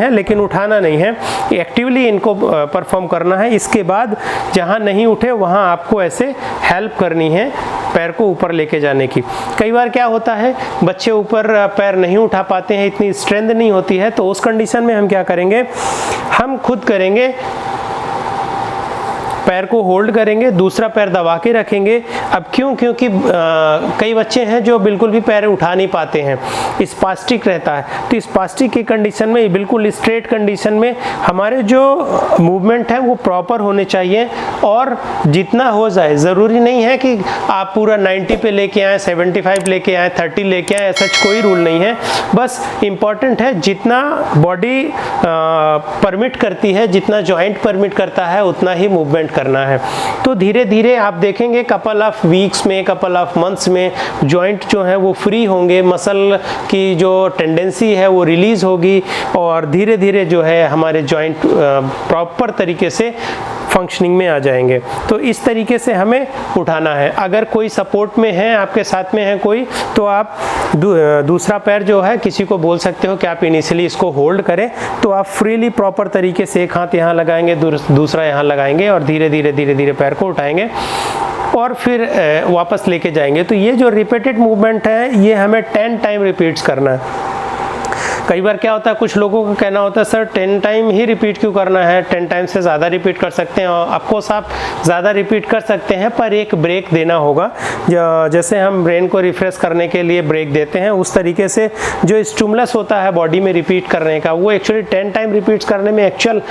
है लेकिन उठाना नहीं है, एक्टिवली इनको परफॉर्म करना है। इसके बाद जहाँ नहीं उठे वहाँ आपको ऐसे हेल्प करनी है पैर को ऊपर लेके जाने की। कई बार क्या होता है, बच्चे ऊपर पैर नहीं उठा पाते हैं, इतनी स्ट्रेंथ नहीं होती है, तो उस कंडीशन में हम क्या करेंगे, हम खुद करेंगे, पैर को होल्ड करेंगे, दूसरा पैर दबा के रखेंगे। अब क्यों? क्योंकि कई बच्चे हैं जो बिल्कुल भी पैर उठा नहीं पाते हैं, स्पास्टिक रहता है। तो स्पास्टिक की कंडीशन में, बिल्कुल स्ट्रेट कंडीशन में हमारे जो मूवमेंट है वो प्रॉपर होने चाहिए, और जितना हो जाए, ज़रूरी नहीं है कि आप पूरा 90 पे लेके आएँ, 75 लेके आएँ, 30 लेके आएँ, ऐसा कोई रूल नहीं है। बस इम्पॉर्टेंट है जितना बॉडी परमिट करती है, जितना जॉइंट परमिट करता है, उतना ही मूवमेंट करना है। तो धीरे धीरे आप देखेंगे कपल ऑफ वीक्स में, कपल ऑफ मंथ्स में जॉइंट जो है वो फ्री होंगे, मसल की जो टेंडेंसी है वो रिलीज होगी, और धीरे धीरे जो है हमारे जॉइंट प्रॉपर तरीके से फंक्शनिंग में आ जाएंगे। तो इस तरीके से हमें उठाना है। अगर कोई सपोर्ट में है, आपके साथ में है कोई, तो आप दूसरा पैर जो है किसी को बोल सकते हो कि आप इनिशियली इसको होल्ड करें, तो आप फ्रीली प्रॉपर तरीके से एक हाथ यहाँ लगाएंगे, दूसरा यहाँ लगाएंगे, और धीरे धीरे पैर को उठाएंगे और फिर वापस लेके जाएंगे। तो ये जो रिपीटेड मूवमेंट है ये हमें 10 टाइम रिपीट्स करना है। कई बार क्या होता है, कुछ लोगों का कहना होता है सर 10 टाइम ही रिपीट क्यों करना है, 10 टाइम से ज़्यादा रिपीट कर सकते हैं। और ऑफकोर्स आप ज़्यादा रिपीट कर सकते हैं, पर एक ब्रेक देना होगा। जैसे हम ब्रेन को रिफ्रेश करने के लिए ब्रेक देते हैं, उस तरीके से जो स्टिमुलस होता है बॉडी में रिपीट करने का, वो एक्चुअली 10 टाइम रिपीट्स करने में एक्चुअल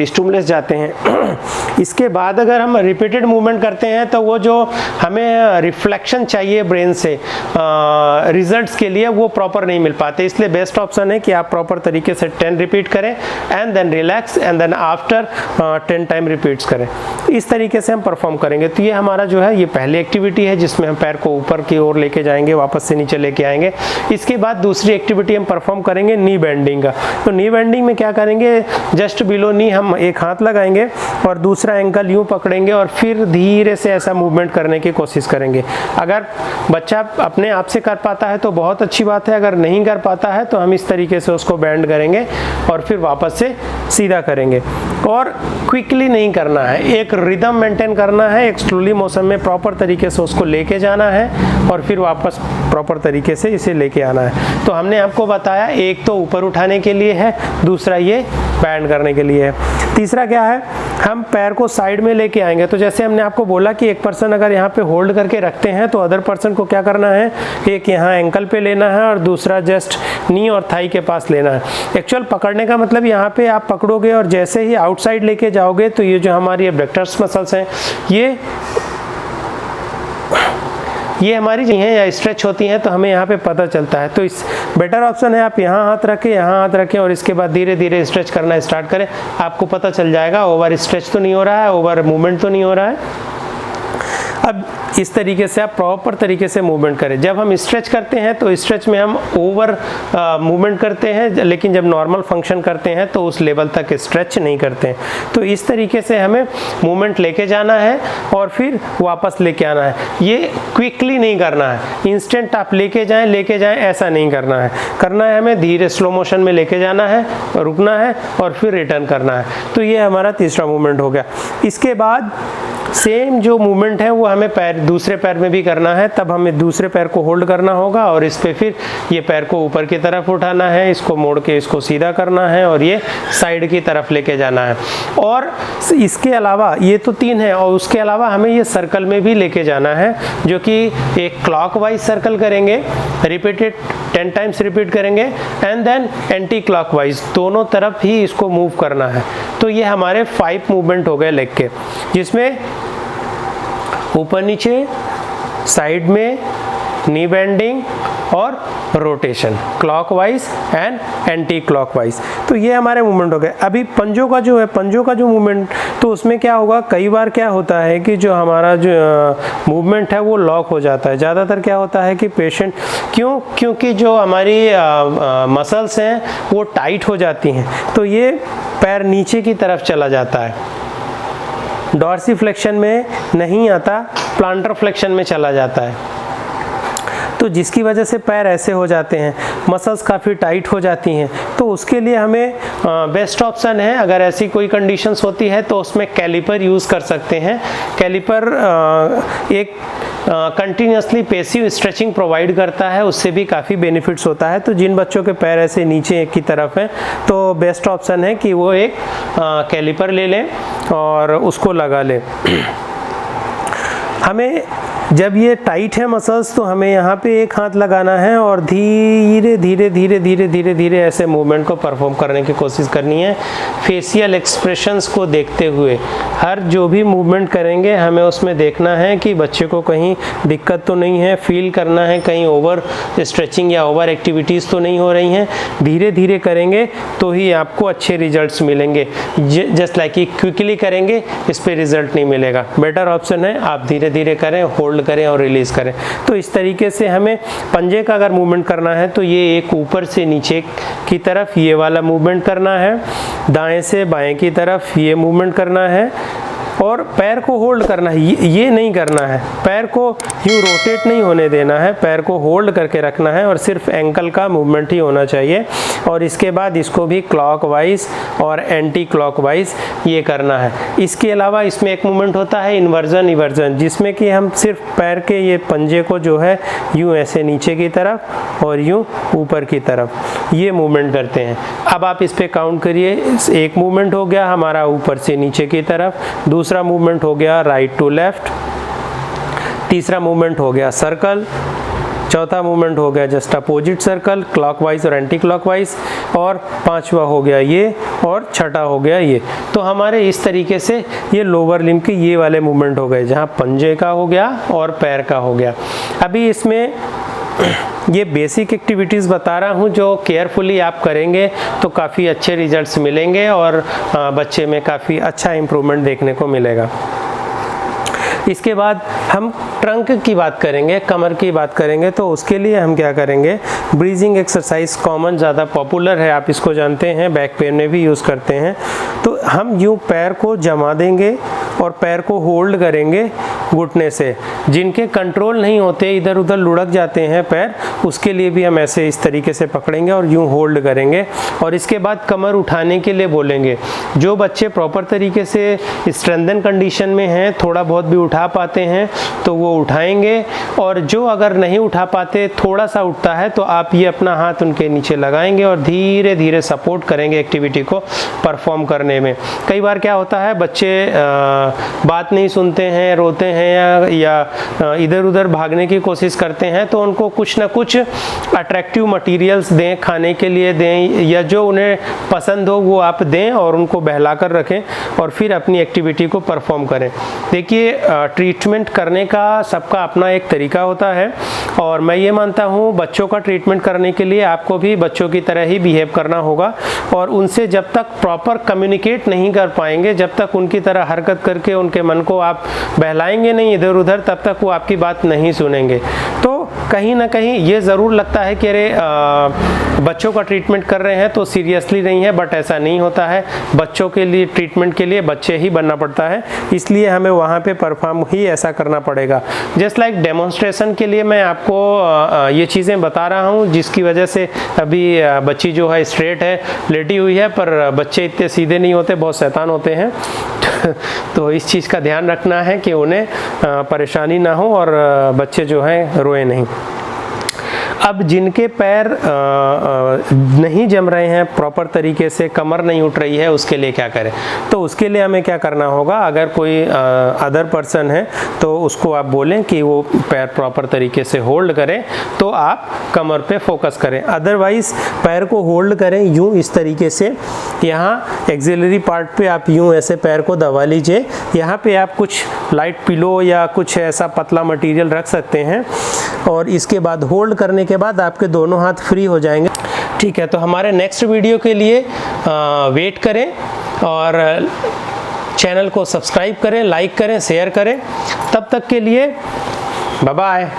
स्टिमुलस जाते हैं। इसके बाद अगर हम रिपीटेड मूवमेंट करते हैं तो वो जो हमें रिफ्लेक्शन चाहिए ब्रेन से रिजल्ट्स के लिए, वो प्रॉपर नहीं मिल पाते। इसलिए बेस्ट ऑप्शन है कि आप प्रॉपर तरीके से 10 रिपीट करें and then relax and then after 10 time repeats करें। इस तरीके से हम परफॉर्म करेंगे। तो ये हमारा जो है ये पहली एक्टिविटी है जिसमें हम पैर को ऊपर की ओर लेके जाएंगे, वापस से नीचे लेके आएंगे। इसके बाद दूसरी एक्टिविटी हम परफॉर्म करेंगे नी बेंडिंग का। तो नी बेंडिंग में क्या करेंगे, जस्ट बिलो नी हम एक हाथ लगाएंगे और दूसरा एंकल यूँ पकड़ेंगे और फिर धीरे से ऐसा मूवमेंट करने की कोशिश करेंगे। अगर बच्चा अपने आप से कर पाता है तो बहुत अच्छी बात है, अगर नहीं कर पाता है तो हम इस तरीके से उसको बेंड करेंगे और फिर वापस से सीधा करेंगे। और क्विकली नहीं करना है, एक रिदम मेंटेन करना है, एक स्लोली मोशन में प्रॉपर तरीके से उसको लेके जाना है और फिर वापस प्रॉपर तरीके से इसे लेके आना है। तो हमने आपको बताया, एक तो ऊपर उठाने के लिए है, दूसरा ये बैंड करने के लिए है। तीसरा क्या है, हम पैर को साइड में लेके आएंगे। तो जैसे हमने आपको बोला कि एक पर्सन अगर यहाँ पे होल्ड करके रखते हैं तो अदर पर्सन को क्या करना है, एक यहाँ एंकल पे लेना है और दूसरा जस्ट नी और थाई के पास लेना है। एक्चुअल पकड़ने का मतलब यहाँ पे आप पकड़ोगे और जैसे ही आउटसाइड लेके जाओगे तो ये जो हमारी एब्डक्टर्स मसल्स हैं ये हमारी जो हैं या स्ट्रेच होती हैं, तो हमें यहाँ पे पता चलता है। तो इस बेटर ऑप्शन है आप यहाँ हाथ रखें, यहाँ हाथ रखें और इसके बाद धीरे धीरे स्ट्रेच करना स्टार्ट करें। आपको पता चल जाएगा ओवर स्ट्रेच तो नहीं हो रहा है, ओवर मूवमेंट तो नहीं हो रहा है। अब इस तरीके से आप प्रॉपर तरीके से मूवमेंट करें। जब हम स्ट्रेच करते हैं तो स्ट्रेच में हम ओवर मूवमेंट करते हैं, लेकिन जब नॉर्मल फंक्शन करते हैं तो उस लेवल तक स्ट्रेच नहीं करते हैं। तो इस तरीके से हमें मूवमेंट लेके जाना है और फिर वापस लेके आना है। ये क्विकली नहीं करना है, इंस्टेंट आप लेके जाएं ऐसा नहीं करना है। करना है हमें धीरे स्लो मोशन में लेके जाना है, रुकना है और फिर रिटर्न करना है। तो ये हमारा तीसरा मूवमेंट हो गया। इसके बाद सेम जो मूवमेंट है वो हमें दूसरे पैर में भी करना है। तब हमें दूसरे पैर को होल्ड करना होगा और इस पे फिर ये पैर को ऊपर की तरफ उठाना है, इसको मोड़ के इसको सीधा करना है और ये साइड की तरफ लेके जाना है। और इसके अलावा ये तो 3 है, और उसके अलावा हमें ये सर्कल में भी लेके जाना है, जो कि एक क्लॉकवाइज सर्कल करेंगे, रिपीटेड 10 टाइम्स रिपीट करेंगे एंड देन एंटी क्लॉकवाइज, दोनों तरफ ही इसको मूव करना है। तो ये हमारे 5 मूवमेंट हो गए लेग के, जिसमें ऊपर नीचे, साइड में, नी बेंडिंग और rotation, clockwise and anti clockwise. तो ये हमारे मूवमेंट हो गए। अभी पंजों का जो मूवमेंट, तो उसमें क्या होगा, कई बार क्या होता है कि जो हमारा जो मूवमेंट है वो लॉक हो जाता है। ज़्यादातर क्या होता है कि पेशेंट क्योंकि जो हमारी मसल्स हैं वो टाइट हो जाती हैं, तो ये पैर नीचे की तरफ चला जाता है, डॉर्सीफ्लेक्शन में नहीं आता, प्लांटर फ्लेक्शन में चला जाता है। तो जिसकी वजह से पैर ऐसे हो जाते हैं। मसल्स काफ़ी टाइट हो जाती हैं। तो उसके लिए हमें बेस्ट ऑप्शन है, अगर ऐसी कोई कंडीशंस होती है तो उसमें कैलिपर यूज़ कर सकते हैं। कैलिपर एक कंटिन्यूसली पेसिव स्ट्रेचिंग प्रोवाइड करता है, उससे भी काफ़ी बेनिफिट्स होता है। तो जिन बच्चों के पैर ऐसे नीचे की तरफ हैं तो बेस्ट ऑप्शन है कि वो एक कैलिपर ले लें और उसको लगा लें। हमें जब ये टाइट है मसल्स तो हमें यहाँ पे एक हाथ लगाना है और धीरे धीरे धीरे धीरे धीरे धीरे ऐसे मूवमेंट को परफॉर्म करने की कोशिश करनी है। फेशियल एक्सप्रेशंस को देखते हुए हर जो भी मूवमेंट करेंगे हमें उसमें देखना है कि बच्चे को कहीं दिक्कत तो नहीं है, फील करना है कहीं ओवर स्ट्रेचिंग या ओवर एक्टिविटीज़ तो नहीं हो रही हैं। धीरे धीरे करेंगे तो ही आपको अच्छे रिजल्ट्स मिलेंगे। जस्ट लाइक कि क्विकली करेंगे इस पर रिजल्ट नहीं मिलेगा। बेटर ऑप्शन है आप धीरे धीरे करें, होल्ड करें और रिलीज करें। तो इस तरीके से हमें पंजे का अगर मूवमेंट करना है तो ये एक ऊपर से नीचे की तरफ ये वाला मूवमेंट करना है, दाएं से बाएं की तरफ ये मूवमेंट करना है और पैर को होल्ड करना है। ये नहीं करना है, पैर को यूँ रोटेट नहीं होने देना है, पैर को होल्ड करके रखना है और सिर्फ एंकल का मूवमेंट ही होना चाहिए। और इसके बाद इसको भी क्लॉकवाइज और एंटी क्लॉकवाइज ये करना है। इसके अलावा इसमें एक मूवमेंट होता है इन्वर्जन इवर्जन, जिसमें कि हम सिर्फ पैर के ये पंजे को जो है यूँ ऐसे नीचे की तरफ और यूँ ऊपर की तरफ ये मूवमेंट करते हैं। अब आप इस पे काउंट करिए, एक मूवमेंट हो गया हमारा ऊपर से नीचे की तरफ, दूसरा मूवमेंट हो गया राइट टू लेफ्ट, तीसरा मूवमेंट हो गया सर्कल, चौथा मूवमेंट हो गया जस्ट अपोजिट सर्कल क्लॉकवाइज और एंटी क्लॉकवाइज, और पांचवा हो गया ये और छठा हो गया ये। तो हमारे इस तरीके से ये लोअर लिम्ब के ये वाले मूवमेंट हो गए जहाँ पंजे का हो गया और पैर का हो गया। अभी इसमें ये बेसिक एक्टिविटीज़ बता रहा हूँ जो केयरफुली आप करेंगे तो काफ़ी अच्छे रिजल्ट्स मिलेंगे और बच्चे में काफ़ी अच्छा इम्प्रूवमेंट देखने को मिलेगा। इसके बाद हम ट्रंक की बात करेंगे, कमर की बात करेंगे। तो उसके लिए हम क्या करेंगे, ब्रीजिंग एक्सरसाइज कॉमन ज़्यादा पॉपुलर है, आप इसको जानते हैं, बैक पेन में भी यूज़ करते हैं। तो हम यूँ पैर को जमा देंगे और पैर को होल्ड करेंगे घुटने से। जिनके कंट्रोल नहीं होते, इधर उधर लुढ़क जाते हैं पैर, उसके लिए भी हम ऐसे इस तरीके से पकड़ेंगे और यूँ होल्ड करेंगे। और इसके बाद कमर उठाने के लिए बोलेंगे। जो बच्चे प्रॉपर तरीके से स्ट्रेंथन कंडीशन में हैं, थोड़ा बहुत भी उठा पाते हैं तो वो उठाएंगे, और जो अगर नहीं उठा पाते, थोड़ा सा उठता है, तो आप ये अपना हाथ उनके नीचे लगाएंगे और धीरे धीरे सपोर्ट करेंगे एक्टिविटी को परफॉर्म करने में। कई बार क्या होता है, बच्चे बात नहीं सुनते हैं, रोते हैं या इधर उधर भागने की कोशिश करते हैं, तो उनको कुछ ना कुछ अट्रैक्टिव मटेरियल्स दें, खाने के लिए दें, या जो उन्हें पसंद हो वो आप दें और उनको बहला कर रखें और फिर अपनी एक्टिविटी को परफॉर्म करें। देखिए, ट्रीटमेंट करने का सबका अपना एक तरीका होता है, और मैं ये मानता हूँ बच्चों का ट्रीटमेंट करने के लिए आपको भी बच्चों की तरह ही बिहेव करना होगा, और उनसे जब तक प्रॉपर कम्युनिकेट नहीं कर पाएंगे, जब तक उनकी तरह हरकत करके उनके मन को आप बहलाएंगे नहीं इधर उधर, तब तक वो आपकी बात नहीं सुनेंगे। तो कहीं ना कहीं ये ज़रूर लगता है कि अरे बच्चों का ट्रीटमेंट कर रहे हैं तो सीरियसली नहीं है, बट ऐसा नहीं होता है। बच्चों के लिए ट्रीटमेंट के लिए बच्चे ही बनना पड़ता है, इसलिए हमें वहाँ पे परफॉर्म ही ऐसा करना पड़ेगा। जस्ट लाइक डेमोन्स्ट्रेशन के लिए मैं आपको ये चीज़ें बता रहा हूँ, जिसकी वजह से अभी बच्ची जो है स्ट्रेट है, लेटी हुई है, पर बच्चे इतने सीधे नहीं होते, बहुत शैतान होते हैं। तो इस चीज़ का ध्यान रखना है कि उन्हें परेशानी ना हो और बच्चे जो हैं रोए नहीं। अब जिनके पैर नहीं जम रहे हैं प्रॉपर तरीके से, कमर नहीं उठ रही है, उसके लिए क्या करें? तो उसके लिए हमें क्या करना होगा, अगर कोई अदर पर्सन है तो उसको आप बोलें कि वो पैर प्रॉपर तरीके से होल्ड करें, तो आप कमर पे फोकस करें। अदरवाइज़ पैर को होल्ड करें यूँ इस तरीके से, यहाँ एक्सिलरी पार्ट पे आप यूँ ऐसे पैर को दबा लीजिए। यहाँ पे आप कुछ लाइट पिलो या कुछ ऐसा पतला मटेरियल रख सकते हैं, और इसके बाद होल्ड करने के बाद आपके दोनों हाथ फ्री हो जाएंगे। ठीक है, तो हमारे नेक्स्ट वीडियो के लिए वेट करें और चैनल को सब्सक्राइब करें, लाइक करें, शेयर करें। तब तक के लिए बाय बाय।